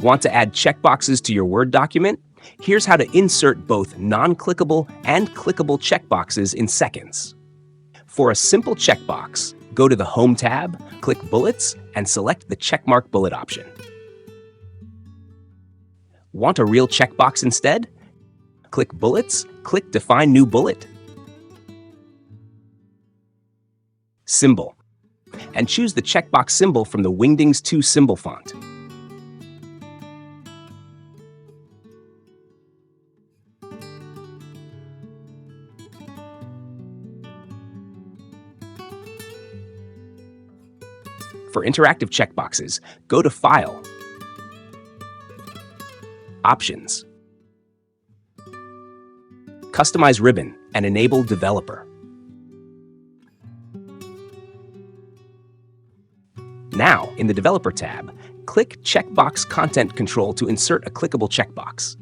Want to add checkboxes to your Word document? Here's how to insert both non-clickable and clickable checkboxes in seconds. For a simple checkbox, go to the Home tab, click Bullets, and select the checkmark bullet option. Want a real checkbox instead? Click Bullets, click Define New Bullet, Symbol, and choose the checkbox symbol from the Wingdings 2 symbol font. For interactive checkboxes, go to File, Options, Customize Ribbon, and enable Developer. Now, in the Developer tab, click Checkbox Content Control to insert a clickable checkbox.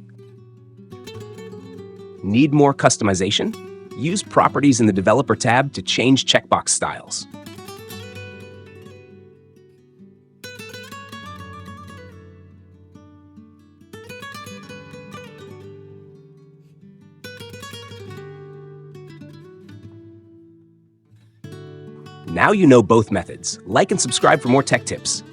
Need more customization? Use Properties in the Developer tab to change checkbox styles. Now you know both methods. Like and subscribe for more tech tips.